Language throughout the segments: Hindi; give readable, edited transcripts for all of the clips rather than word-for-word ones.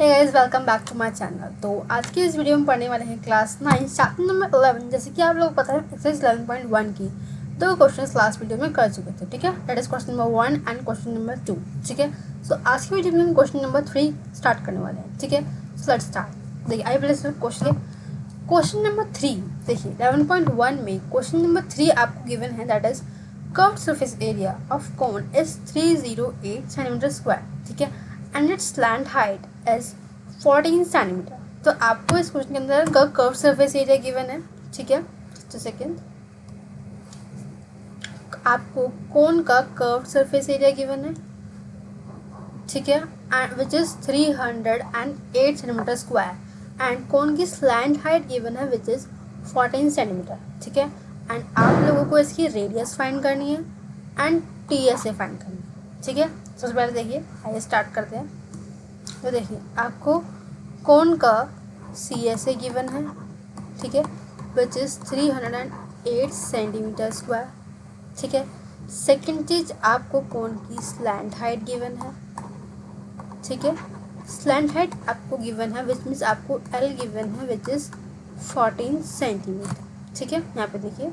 Hey guys, welcome back to my channel. तो आज की इस वीडियो में पढ़ने वाले हैं क्लास 9 चैप्टर नंबर 11। जैसे कि आप लोग पता है एक्सरसाइज 11.1 की दो क्वेश्चन लास्ट वीडियो में कर चुके थे, ठीक है। That is question number 1 and question number 2, ठीक है। सो आज की वीडियो में हम क्वेश्चन नंबर 3 स्टार्ट करने वाले हैं, ठीक है। So let's start. देखिए आई प्लेस क्वेश्चन नंबर 3। देखिए 11.1 में क्वेश्चन नंबर 3 आपको गिवन है, that is curved surface area of cone is 308 centimetre square, ठीक है, and it's slant height is 14 centimetre. तो आपको इस क्वेश्चन के अंदर कर्व सरफेस एरिया गिवन है, ठीक है। जस्ट सेकेंड, आपको कोन का कर्व सरफेस एरिया गिवन है, ठीक है, and which is 308 centimetre square, and कोन की स्लैंट हाइट गिवन है विच इज 14 सेंटीमीटर, ठीक है। एंड आप लोगों को इसकी रेडियस फाइंड करनी है एंड टीएसए फाइंड करनी है, ठीक है। सबसे पहले देखिए, आइए स्टार्ट करते हैं। तो देखिए आपको कोन का सी एस ए गिवन है, ठीक है, विच इज़ 308 सेंटीमीटर स्क्वायर, ठीक है। सेकेंड चीज आपको कोन की स्लैंट हाइट गिवन है, ठीक है। स्लैंट हाइट आपको गिवन है विच मीन्स आपको एल गिवन है विच इज़ 14 सेंटीमीटर, ठीक है। यहाँ पे देखिए,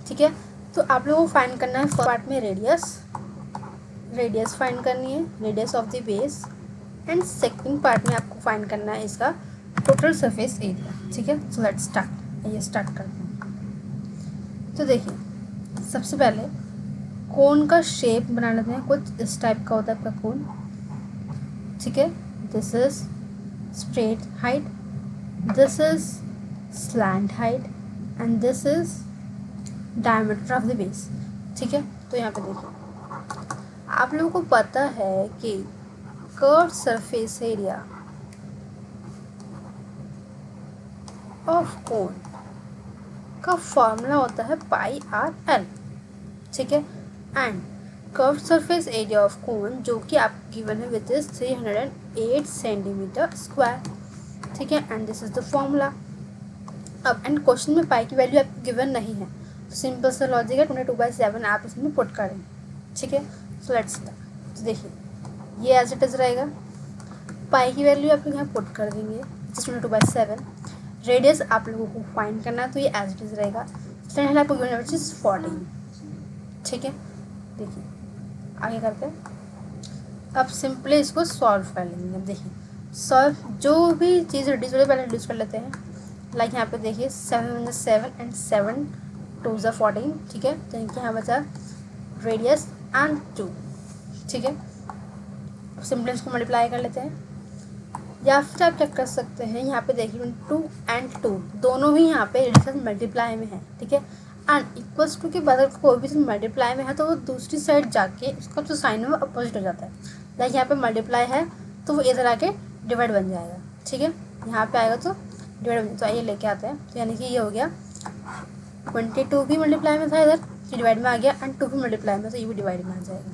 ठीक है। तो आप लोगों को फाइंड करना है फर्स्ट पार्ट में रेडियस फाइंड करनी है, radius of the base, and second part में आपको फाइंड करना है इसका टोटल सरफेस एरिया, ठीक है। So let's start. आइए स्टार्ट करते हैं। तो देखिए सबसे पहले कोन का शेप बना लेते हैं। कुछ इस टाइप का होता है आपका कोन, ठीक है। This is straight height, this is slant height, and this is diameter of the base, ठीक है। तो यहाँ पे देखिए आप लोगों को पता है कि कर्व सरफेस एरिया ऑफ कोन का फॉर्मूला होता है पाई आर एल, ठीक है। And curve surface area of कोन जो कि आपको गिवन है विच इज 308 सेंटीमीटर स्क्वायर, ठीक है, and this is the formula. अब एंड क्वेश्चन में पाई की वैल्यू आपको गिवन नहीं है, तो सिंपल सा लॉजिक है 22/7 आप इसमें पुट करें, ठीक है। सो लेट्स तो देखिए ये एज इट इज रहेगा, पाई की वैल्यू आप लोग यहाँ पुट कर देंगे 22/7। रेडियस आप लोगों को फाइंड करना है, तो ये एज इट इज रहेगा। स्लैंट आपको गिवन है विच इज 14, ठीक है। देखिए आगे करते हैं। अब सिंपली इसको सॉल्व कर लेंगे। अब देखिए सॉल्व जो भी चीज़ रिड्यूस हो पहले रिड्यूस कर लेते हैं। लाइक यहाँ पे देखिए 7 7 एंड 7 2 14, ठीक है। तो इनके यहाँ बचा रेडियस एंड 2, ठीक है। सिंपली इसको मल्टीप्लाई कर लेते हैं, या फिर आप क्या कर सकते हैं, यहाँ पे देखिए 2 एंड 2 दोनों ही यहाँ पे रेडियस मल्टीप्लाई में है, ठीक है। एंड इक्वल्स टू के बाद अगर कोई भी चीज़ मल्टीप्लाई में है तो वो दूसरी साइड जाके उसका जो साइन है वो अपोजिट हो जाता है। लाइक यहाँ पे मल्टीप्लाई है तो वो इधर आके डिवाइड बन जाएगा, ठीक है। यहाँ पे आएगा तो डिवाइड बन, तो आइए लेके आते हैं। तो यानी कि ये हो गया 22 भी मल्टीप्लाई में था, इधर डिवाइड में आ गया, एंड 2 भी मल्टीप्लाई में, तो ये भी डिवाइड में आ जाएगा,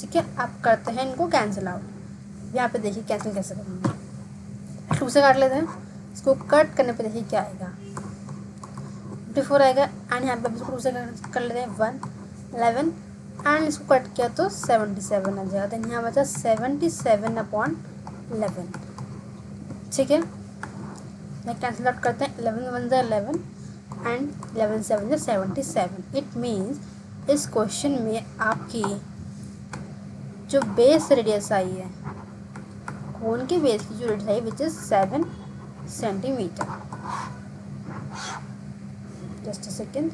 ठीक है। आप करते हैं इनको कैंसिल आउट। यहाँ पे देखिए कैंसिल कैसे करेंगे, 2 से काट लेते हैं। इसको कट करने पे देखिए क्या आएगा, 54 आएगा, एंड यहाँ पे इसको 2 से कर लेते हैं 1 11, एंड इसको कट किया तो 77 आ जाएगा। तो यहाँ बचा 77/11, ठीक है। कैंसिल आउट करते हैं, 11 1 11 एंड 11 7 77। इट मीन्स इस क्वेश्चन में आपकी जो बेस रेडियस आई है, कोन के बेस की जो radius I which is 7 centimetre. Just a second,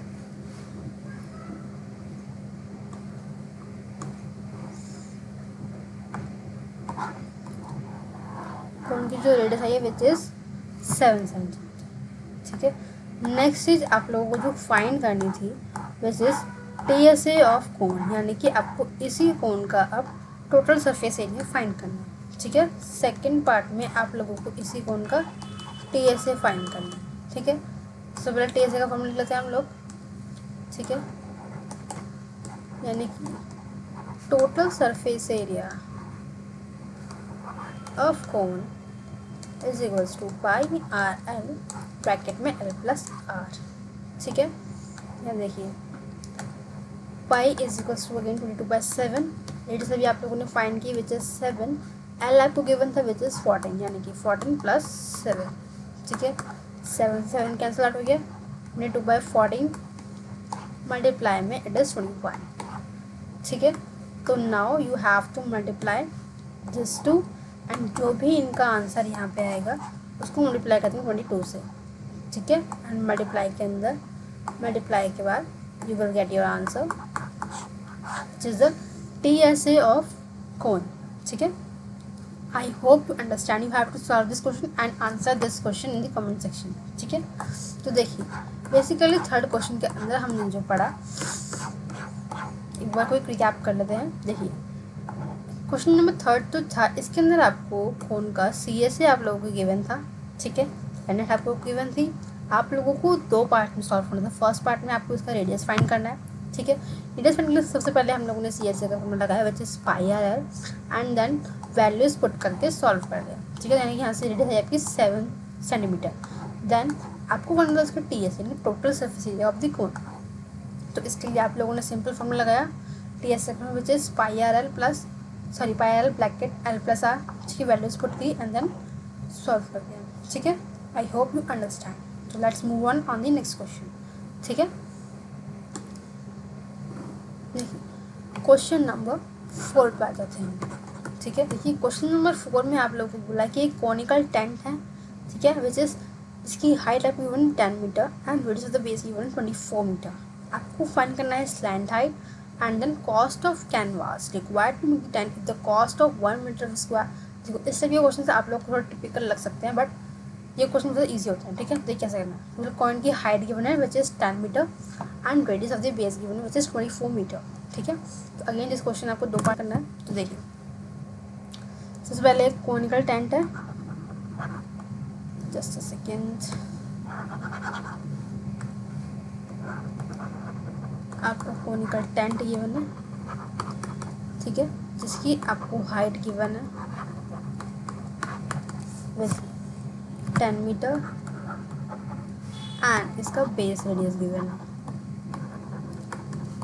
cone की जो रेडियस आई है विच इज 7 सेंटीमीटर, ठीक है। नेक्स्ट चीज आप लोगों को जो फाइंड करनी थी which is TSA of cone, यानी कि आपको इसी कोन का अब टोटल सरफेस एरिया फाइंड करना है, ठीक है। सेकंड पार्ट में आप लोगों को इसी कोन का टीएसए फाइंड करना है, ठीक है। सबसे पहले टीएसए का फॉर्मूला लेते हैं हम लोग, ठीक है। यानी कि total surface area of cone is equals to pi r l, bracket में एल प्लस आर, ठीक है। यहाँ देखिए pi is equals to again 22/7। Radius अभी आप लोगों ने फाइंड की विच इज 7, एल आपको गिवन था विच इज़ 14, यानी कि 14 प्लस 7, ठीक है। 7 कैंसिल आउट हो गया, 22/14 मल्टीप्लाई में इट इज़ 21, ठीक है। तो now you have to multiply this two, and जो भी इनका आंसर यहाँ पे आएगा उसको मल्टीप्लाई करते हैं 22 से, ठीक है। एंड मल्टीप्लाई के अंदर, मल्टीप्लाई के बाद you will get your answer which is the TSA of cone, ठीक है। I hope you understand. You have to solve this question and answer this question in the comment section, ठीक है। तो देखिए बेसिकली थर्ड क्वेश्चन के अंदर हमने जो पढ़ा, एक बार कोई रिकैप कर लेते हैं। देखिए क्वेश्चन नंबर थर्ड तो था, इसके अंदर आपको कोन का CSA आप लोगों को गिवन था, ठीक है। टेनेट आपको गिवन थी, आप लोगों को 2 पार्ट में सॉल्व करना था। फर्स्ट पार्ट में आपको इसका रेडियस फाइंड करना है, ठीक है। रेडियस फाइंड करने सबसे पहले हम लोगों ने CSA का फॉर्मूला लगाया which is πr and then values put करके सॉल्व कर दिया, ठीक है। यानी कि यहाँ से रेडियस है आपकी 7 सेंटीमीटर। देन आपको करना था उसका TSA यानी total surface area of the cone. तो इसके लिए आप लोगों ने सिंपल फॉर्मूला लगाया TSA का which is πr bracket l plus r, इसकी वैल्यूज पुट की एंड देन सॉल्व कर दिया, ठीक है। I hope you understand. तो let's move on the next question, ठीक है। देखिए क्वेश्चन नंबर 4 पे आ जाते हैं, ठीक है। देखिए क्वेश्चन नंबर 4 में आप लोगों को बोला कि एक कॉनिकल टेंट है, ठीक है, विच इज़ इसकी हाइट आपको given 10 metre and radius of the base given 24 metre. आपको फाइंड करना है slant height and then cost of canvas required to make the tent the cost of 1 metre square. देखो इस टाइप के क्वेश्चन से आप लोग को थोड़ा टिपिकल लग सकते हैं, बट ये क्वेश्चन बहुत ईजी होता है, ठीक है। देखिए कैसे करना है। मतलब कॉइन की हाइट गिवन है which is 10 metre and radius of the base given है विच इज़ 24 मीटर, ठीक है। तो अगेन इस क्वेश्चन आपको 2 पार्ट करना है। तो देखिए सबसे पहले एक कॉनिकल टेंट है, जस्ट अ सेकेंड, आपको कॉनिकल टेंट गिवन है, ठीक है, जिसकी आपको हाइट गिवन है विथ 10 मीटर एंड इसका बेस रेडियस गिवन है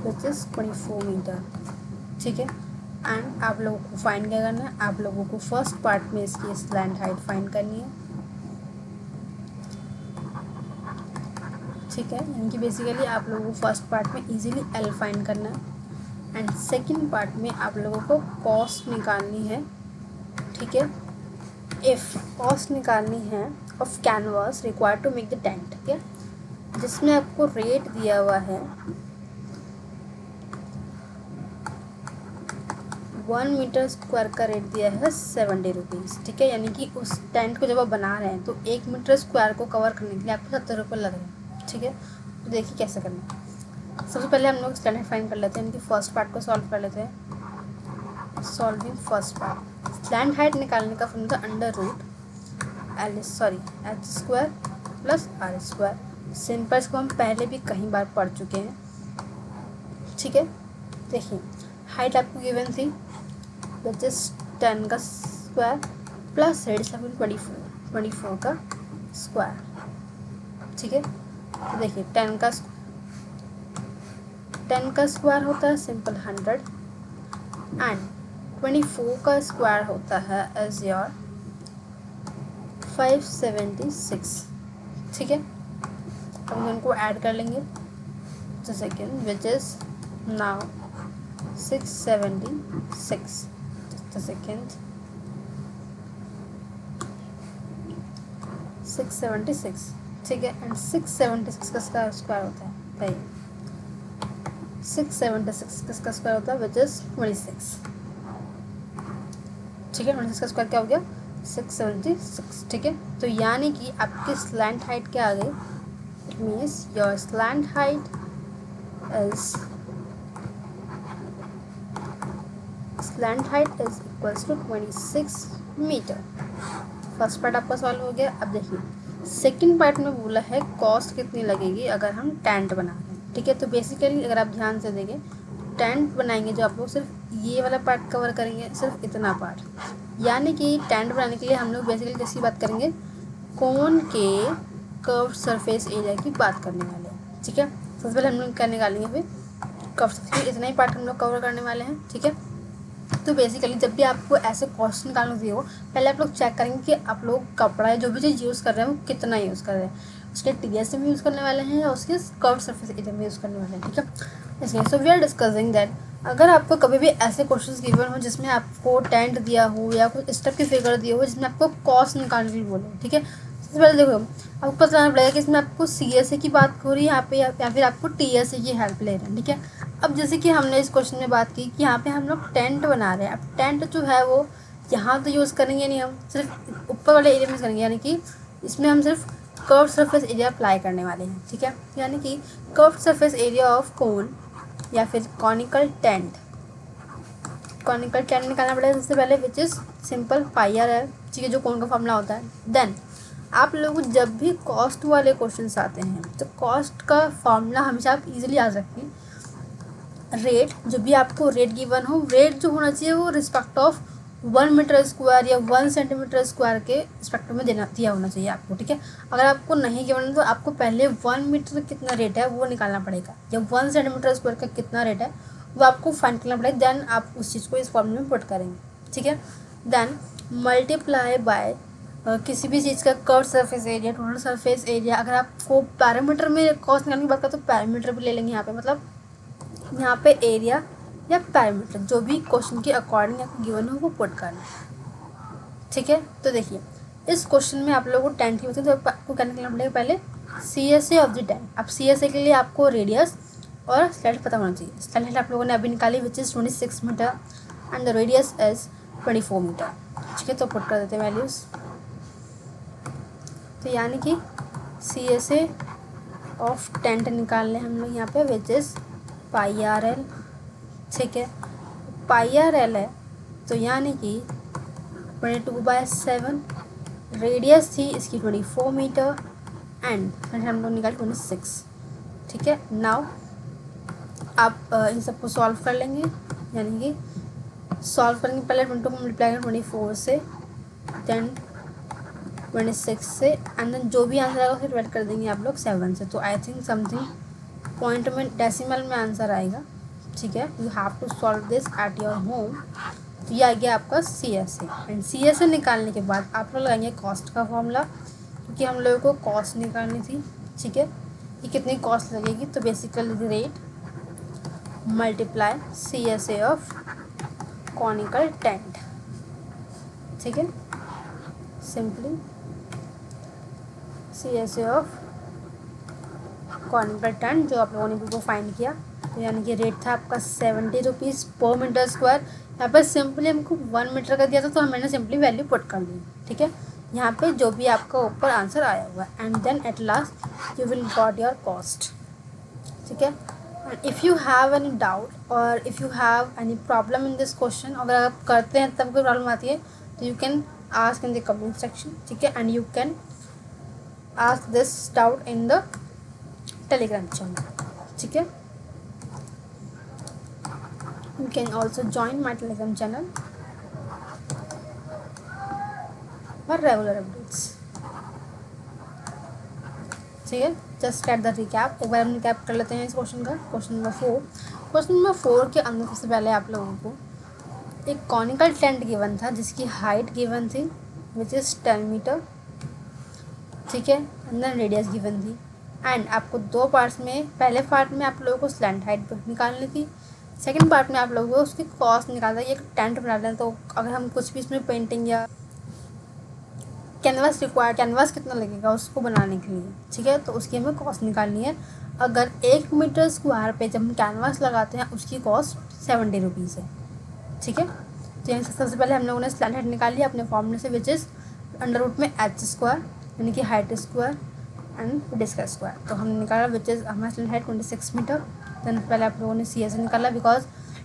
विच इज़ 24 मीटर, ठीक है। एंड आप लोगों को फाइंड क्या करना है, आप लोगों को फर्स्ट पार्ट में इसकी स्लैंट हाइट फाइंड करनी है, ठीक है। यानी कि बेसिकली आप लोगों को फर्स्ट पार्ट में इजीली L फाइंड करना है एंड सेकंड पार्ट में आप लोगों को कॉस्ट निकालनी है, ठीक है। इफ़ कॉस्ट निकालनी है of canvas required to make the tent, ठीक है, जिसमें आपको रेट दिया हुआ है 1 मीटर स्क्वायर का रेट दिया है 70 रुपीज़, ठीक है। यानी कि उस टेंट को जब आप बना रहे हैं तो 1 मीटर स्क्वायर को कवर करने के लिए आपको 70 रुपये लग रहे हैं, ठीक है। तो देखिए कैसे करना है। सबसे पहले हम लोग स्टैंडर्ड फाइंड कर लेते हैं, यानी कि फर्स्ट पार्ट को सॉल्व कर लेते हैं। Solving first part, slant height निकालने का formula under root h square plus r square. Simple इसको हम पहले भी कई बार पढ़ चुके हैं, ठीक है। देखिए हाइट आपको गिवन थी विच इज 10 का स्क्वायर प्लस रेडियस आपको 24 का स्क्वायर, ठीक है। तो देखिए 10 का स्क्वायर होता है सिंपल 100 एंड 24 का स्क्वायर होता है एज योर 576, ठीक है। अब हम इनको ऐड कर लेंगे तो second which is now 676, just a second, 676, ठीक है। एंड 676 का स्क्वायर होता है, भाई 676 किसका स्क्वायर होता है विच इज़ 26, ठीक है। 26 का स्क्वायर क्या हो गया 676, ठीक है। तो यानी कि आपकी स्लैंट हाइट क्या आ गई, it means your slant height is equals to 26 metre. First part आपका सॉल्व हो गया। अब देखिए सेकंड पार्ट में बोला है कॉस्ट कितनी लगेगी अगर हम टेंट बना रहे हैं, ठीक है। तो बेसिकली अगर आप ध्यान से देखें टेंट बनाएंगे जो आप लोग सिर्फ ये वाला पार्ट कवर करेंगे, सिर्फ इतना पार्ट, यानी कि टेंट बनाने के लिए हम लोग बेसिकली किसकी बात करेंगे, कोन के कर्व सरफेस एरिया की बात करने वाले हैं, ठीक है। सबसे पहले हम लोग क्या निकालेंगे, फिर कर्व सरफेस इतना ही पार्ट हम लोग कवर करने वाले हैं, ठीक है। तो बेसिकली जब भी आपको ऐसे क्वेश्चन निकालना दिए हो, पहले आप लोग चेक करेंगे कि आप लोग कपड़ा या जो भी चीज़ यूज़ कर रहे हैं वो कितना यूज़ कर रहे हैं, उसके टीएस में यूज़ करने वाले हैं या उसके कर्व सरफेस एरिया में यूज़ करने वाले हैं, ठीक है। इसलिए so we are discussing that अगर आपको कभी भी ऐसे क्वेश्चंस गिवन हो जिसमें आपको टेंट दिया हो या कुछ स्टेप की फिगर दिया हो जिसमें आपको कॉस्ट निकालने के लिए बोले, ठीक है। सबसे पहले देखो आपको पता लगाना पड़ेगा कि इसमें आपको सीएसए की बात हो रही है यहाँ पे या फिर आपको टीएसए की हेल्प ले रहे हैं, ठीक है। अब जैसे कि हमने इस क्वेश्चन में बात की कि यहाँ पे हम लोग टेंट बना रहे हैं। अब टेंट जो है वो यहाँ तो यूज़ करेंगे नहीं, हम सिर्फ ऊपर वाले एरिया में करेंगे, यानी कि इसमें हम सिर्फ कर्व सरफेस एरिया अप्लाई करने वाले हैं, ठीक है। यानी कि curve surface area of cone या फिर कॉनिकल टेंट निकालना पड़ेगा सबसे पहले, which is simple pi r है, ठीक है, जो कोन का फॉर्मूला होता है। देन आप लोग जब भी कॉस्ट वाले क्वेश्चंस आते हैं तो कॉस्ट का फॉर्मूला हमेशा आप इजीली आ सकती हैं। रेट, जो भी आपको रेट गिवन हो, रेट जो होना चाहिए वो रिस्पेक्ट ऑफ 1 मीटर स्क्वायर या 1 सेंटीमीटर स्क्वायर के रिस्पेक्ट में दिया होना चाहिए आपको, ठीक है। अगर आपको नहीं गिवन तो आपको पहले 1 मीटर कितना रेट है वो निकालना पड़ेगा, या 1 सेंटीमीटर स्क्वायर का कितना रेट है वो आपको फाइंड करना पड़ेगा। देन आप उस चीज़ को इस फॉर्मूले में पुट करेंगे, ठीक है। देन मल्टीप्लाई बाय किसी भी चीज़ का curve surface area, total surface area. अगर आपको पैरामीटर में कॉस्ट निकालने की बात करें तो पैरामीटर भी ले लेंगे यहाँ पे, मतलब यहाँ पे एरिया या पैरामीटर जो भी क्वेश्चन के अकॉर्डिंग आपको गिवन हो वो पुट करना, ठीक है। तो देखिए इस क्वेश्चन में आप लोगों को टेंट की तो आपको क्या निकालना पड़ेगा, पहले CSA ऑफ द टेंट। अब CSA के लिए आपको रेडियस और स्लैट पता होना चाहिए। स्लैट आप लोगों ने अभी निकाली which is 26 metre and the radius is 24 metre, ठीक है। तो पुट कर देते हैं वैल्यूज़। तो यानी कि CSA ऑफ टेंट निकाल लें हम लोग यहाँ पे which is pi r L, ठीक है। पाई आर एल है तो यानी कि 22/7, रेडियस थी इसकी 24 मीटर एंड हम लोग निकाल 26, ठीक है। नाउ आप इन सबको सॉल्व कर लेंगे, यानी कि सॉल्व करेंगे पहले 22 को मल्टीप्लाई करें 24 से, देन 26 से, एंड देन जो भी आंसर आएगा फिर डिवाइड कर देंगे आप लोग 7 से। तो आई थिंक समथिंग पॉइंट में डेसिमल में आंसर आएगा, ठीक है। You have to solve this at your home. तो ये आ गया आपका CSA एंड CSA निकालने के बाद आप लोग लगाएंगे कॉस्ट का फॉर्मूला, क्योंकि हम लोगों को कॉस्ट निकालनी थी, ठीक है। कि कितनी कॉस्ट लगेगी, तो basically rate multiply CSA of conical tent, ठीक है। Simply CSA of conical tent जो आप लोगों ने बिल्कुल फाइंड किया, तो यानी कि रेट था आपका 70 रुपीज़ पर मीटर स्क्वायर। यहाँ पर सिंपली हमको 1 मीटर का दिया था तो मैंने सिंपली वैल्यू पुट कर दी, ठीक है। यहाँ पे जो भी आपका ऊपर आंसर आया हुआ है and then at last you will got your cost, ठीक है। And if you have any doubt और if you have any problem in this question, अगर आप करते हैं तब कोई प्रॉब्लम आती है तो you can ask in the comment section, ठीक है। And you can ask this doubt in the Telegram channel, ठीक है। You can also join my Telegram channel for regular updates, ठीक है। जस्ट एट द रिकैप, एक बार हम रिकैप कर लेते हैं इस क्वेश्चन का। क्वेश्चन नंबर 4, क्वेश्चन नंबर 4 के अंदर सबसे पहले आप लोगों को एक कॉनिकल टेंट गिवन था जिसकी हाइट गिवन थी विच इज़ 10 मीटर, ठीक है। अंदर रेडियस गिवन थी एंड आपको दो पार्ट्स में, पहले पार्ट में आप लोगों को स्लैंट हाइट निकालनी थी, सेकंड पार्ट में आप लोगों को उसकी कॉस्ट निकालना है। ये टेंट बनाना है तो अगर हम कुछ भी इसमें पेंटिंग या कैनवास रिक्वायर्ड, कैनवास कितना लगेगा उसको बनाने के लिए, ठीक है, तो उसकी हमें कॉस्ट निकालनी है। अगर 1 मीटर स्क्वायर पे जब हम कैनवास लगाते हैं उसकी कॉस्ट 70 रुपीज़ है, ठीक है। तो यहाँ सबसे पहले हम लोगों ने स्लैंट हाइट निकाली अपने फॉर्मूले से विच इज़ अंडर रूट में h स्क्वायर यानी कि हाइट स्क्वायर एंड रेडियस का स्क्वायर। तो हमने निकाला विच इज़ हमारा स्लैंट हाइट 26 मीटर। देन पहले आप लोगों ने CSA निकाला, बिकॉज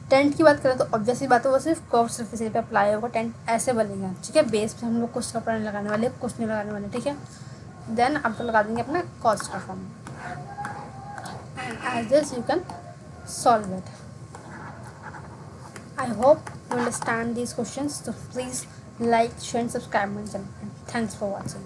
टेंट की बात करें तो ऑब्वियसली बात है वो सिर्फ कर्व सरफेस पे अप्लाई होगा, टेंट ऐसे बनेगा, ठीक है। बेस पे हम लोग कुछ कपड़ा नहीं लगाने वाले, कुछ नहीं लगाने वाले, ठीक है। देन आप लोग लगा देंगे अपना कॉस्ट का form and as this you can solve it. I hope you understand these questions, so please like, share and subscribe my channel. Thanks for watching.